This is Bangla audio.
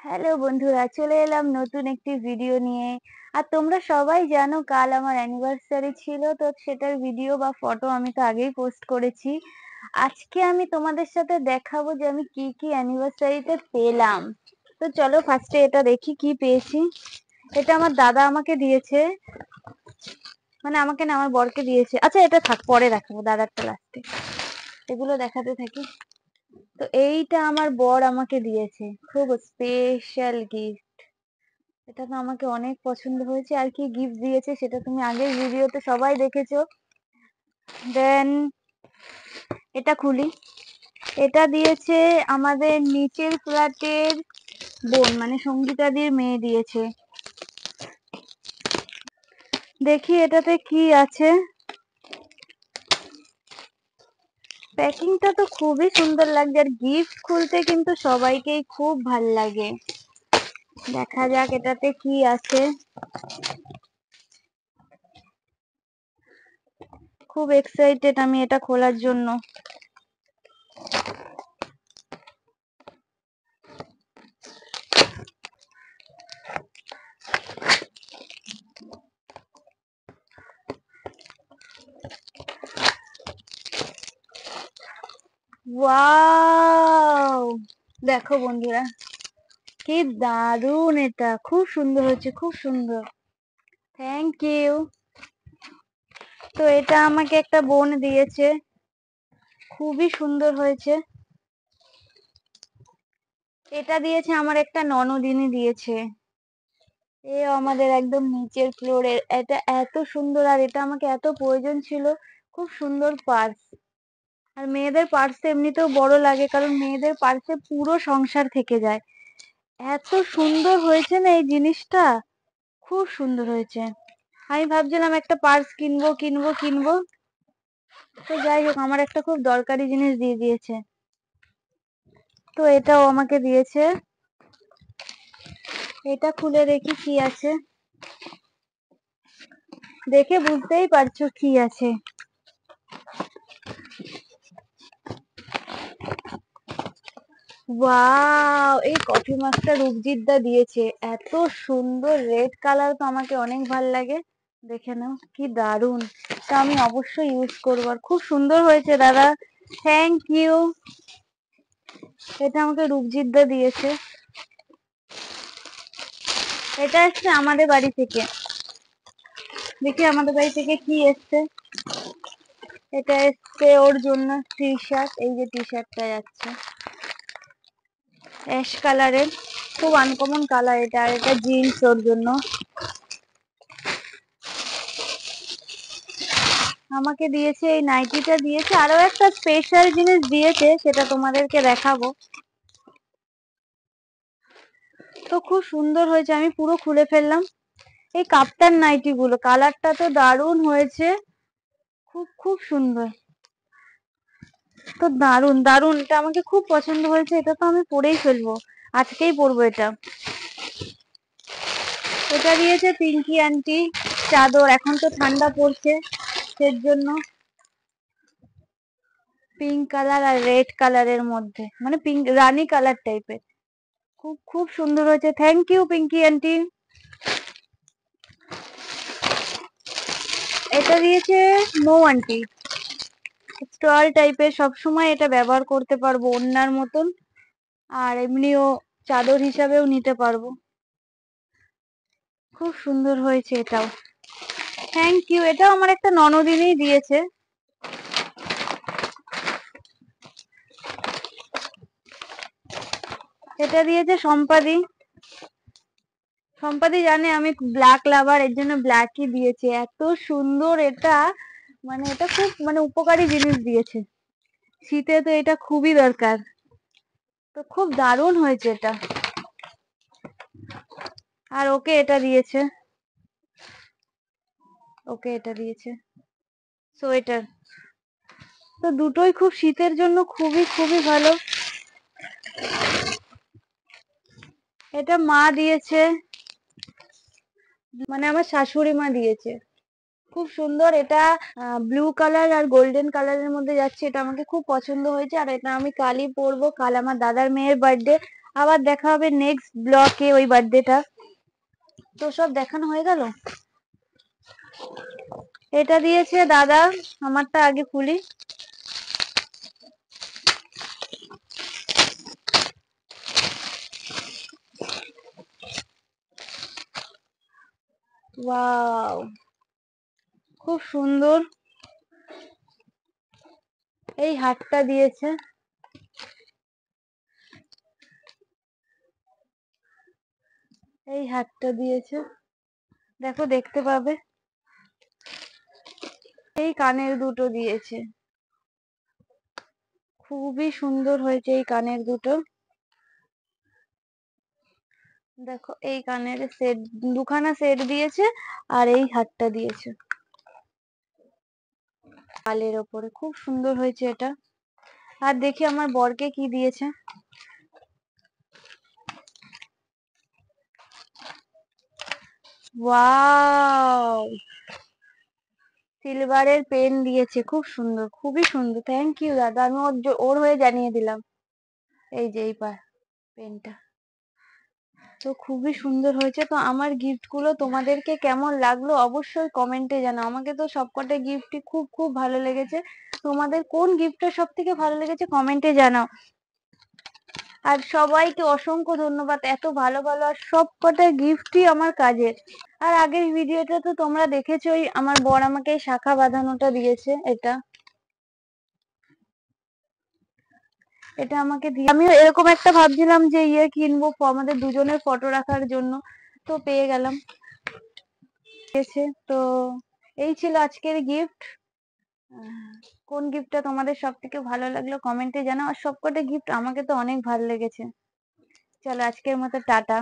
হ্যালো বন্ধুরা, চলে এলাম নতুন একটি ভিডিও নিয়ে। আর তোমরা সবাই জানো কাল আমার অ্যানিভার্সারি ছিল, তো সেটার ভিডিও বা ফটো আমি তো আগেই পোস্ট করেছি। আজকে আমি তোমাদের সাথে দেখাবো যে আমি কি কি অ্যানিভার্সারিতে পেলাম। তো চলো ফার্স্টে এটা দেখি কি পেয়েছি। এটা আমার দাদা আমাকে দিয়েছে, মানে আমাকে না, আমার বরকে দিয়েছে। আচ্ছা এটা থাক, পরে দেখাবো, দাদারটা লাস্টে। এগুলো দেখাতে থাকি। তো এইটা আমার বর আমাকে দিয়েছে, খুব স্পেশাল গিফট। এটা তো আমাকে অনেক পছন্দ হয়েছে। আর কি গিফট দিয়েছে সেটা তুমি আগের ভিডিওতে সবাই দেখেছো। দেন এটা খুলি। এটা দিয়েছে আমাদের নিচের ফ্ল্যাটের বোন, মানে সঙ্গীতাদির মেয়ে দিয়েছে। দেখি এটাতে কি আছে। প্যাকিংটা তো খুবই সুন্দর লাগছে, আর গিফট খুলতে কিন্তু সবাইকেই খুব ভাল লাগে। দেখা যাক এটাতে কি আছে। খুব এক্সাইটেড আমি এটা খোলার জন্য। ওয়াও, দেখো বন্ধুরা কি দারুন, এটা খুব সুন্দর হয়েছে, খুব সুন্দর। Thank you. তো এটা আমাকে একটা বোন দিয়েছে, খুবই সুন্দর হয়েছে। এটা দিয়েছে আমার একটা ননদিনী দিয়েছে, এ আমাদের একদম নিচের ফ্লোরের। এটা এত সুন্দর, আর এটা আমাকে এত প্রয়োজন ছিল। খুব সুন্দর পার্স। আর মেয়েদের পার্স এমনিতেও বড় লাগে, কারণ মেয়েদের পার্সে পুরো সংসার থেকে যায়। এত সুন্দর হয়েছে না এই জিনিসটা, খুব সুন্দর হয়েছে। আমি ভাবছিলাম একটা পার্স কিনবো কিনবো কিনবো, তো যাই হোক আমার একটা খুব দরকারি জিনিস দিয়ে দিয়েছে। তো এটাও আমাকে দিয়েছে। এটা খুলে দেখি কি আছে। দেখে বুঝতেই পারছো কি আছে। ওয়াও, এই কফি মাগটা রূপজিৎ দা দিয়েছে। এত সুন্দর রেড কালার, তো আমাকে অনেক ভাল লাগে। দেখে নাও কি দারুন। তা আমি অবশ্যই ইউজ করবো, আর খুব সুন্দর হয়েছে দাদা, থ্যাংক ইউ। এটা আমাকে রূপজিৎ দা দিয়েছে। এটা এসছে আমাদের বাড়ি থেকে। দেখি আমাদের বাড়ি থেকে কি এসছে। এটা এসছে ওর জন্য টি শার্ট, এই যে টি শার্টটা যাচ্ছে অ্যাশ কালারের, খুব আনকমন কালার এটা। আর এটা জিন্স ওর জন্য। আমাকে দিয়েছে এই নাইটিটা দিয়েছে, আরো একটা স্পেশাল জিনিস দিয়েছে, সেটা তোমাদেরকে দেখাবো। তো খুব সুন্দর হয়েছে, আমি পুরো খুলে ফেললাম। এই কাপ্তান নাইটি গুলো, কালারটা তো দারুণ হয়েছে, খুব খুব সুন্দর। তো দারুন দারুন, এটা আমাকে খুব পছন্দ হয়েছে। এটা তো আমি পরেই ফেলবো, আজকেই পরবো এটা। এটা দিয়েছে পিঙ্কি আন্টি চাদর, এখন তো ঠান্ডা পড়ছে সের জন্য। পিঙ্ক কালার আর রেড কালারের মধ্যে, মানে পিঙ্ক রানী কালার টাইপের। খুব খুব সুন্দর হয়েছে, থ্যাংক ইউ পিঙ্কি আন্টি। এটা দিয়েছে মৌ আন্টি, স্টল টাইপের, সবসময় এটা ব্যবহার করতে পারবো ওড়নার মতন, আর এমনিও চাদর হিসাবেও নিতে পারবো। খুব সুন্দর হয়েছে এটাও, থ্যাংক ইউ। এটাও আমার একটা ননদিনই দিয়েছে। এটা দিয়েছে সম্পাদি। সম্পাদি জানে আমি ব্ল্যাক লাভার, এর জন্য ব্ল্যাকই দিয়েছে। এত সুন্দর এটা, মানে এটা খুব মানে উপকারী জিনিস দিয়েছে, শীতে তো এটা খুবই দরকার। তো খুব দারুণ হয়েছে এটা। আর ওকে এটা দিয়েছে, ওকে এটা দিয়েছে সোয়েটার। তো দুটোই খুব শীতের জন্য খুবই খুবই ভালো। এটা মা দিয়েছে, মানে আমার শাশুড়ি মা দিয়েছে। খুব সুন্দর এটা, ব্লু কালার আর গোল্ডেন কালারের মধ্যে যাচ্ছে। এটা আমাকে খুব পছন্দ হয়েছে, আর এটা আমি কালই পরবো। কাল আমার দাদার মেয়ের বার্থডে, আবার দেখা হবে নেক্সট ব্লকে ওই বার্থডেটা। তো সব দেখানো হয়ে গেল। এটা দিয়েছে দাদা, আমারটা আগে খুলি। ওয়াও, খুব সুন্দর। এই হারটা দিয়েছে, এই হারটা দিয়েছে, দেখো দেখতে পাবে। এই কানের দুটো দিয়েছে, খুবই সুন্দর হয়েছে এই কানের দুটো। দেখো এই কানের সেট, দুখানা সেট দিয়েছে, আর এই হারটা দিয়েছে কালের ওপরে, খুব সুন্দর হয়েছে এটা। আর দেখি আমার বরকে কি দিয়েছে। ওয়াও, সিলভারের পেন দিয়েছে, খুব সুন্দর, খুবই সুন্দর। থ্যাংক ইউ দাদা, আমি ওর হয়ে জানিয়ে দিলাম। এই যে এই পেনটা তো খুবই সুন্দর হয়েছে। তো আমার গিফট গুলো তোমাদেরকে কেমন লাগলো অবশ্যই কমেন্টে জানাও। আমাকে তো সবকটা গিফটই খুব খুব ভালো লেগেছে। তোমাদের কোন গিফটটা সব থেকে ভালো লেগেছে কমেন্টে জানাও। আর সবাইকে অসংখ্য ধন্যবাদ, এত ভালো ভালো আর সবকটা গিফটই আমার কাজের। আর আগের ভিডিওটা তো তোমরা দেখেছোই, আমার বর আমাকে এই শাখা বাঁধানোটা দিয়েছে। এটা এটা আমাকে দিয়ে, আমিও এরকম একটা ভাবছিলাম যে ইয়ে কিনবো আমাদের দুজনের ফটো রাখার জন্য, তো পেয়ে গেলাম। তো এই ছিল আজকের গিফট। কোন গিফটটা তোমাদের সব থেকে ভালো লাগলো কমেন্টে জানাও। আর সবকটা গিফট আমাকে তো অনেক ভালো লেগেছে। চলো আজকের মতো টাটা।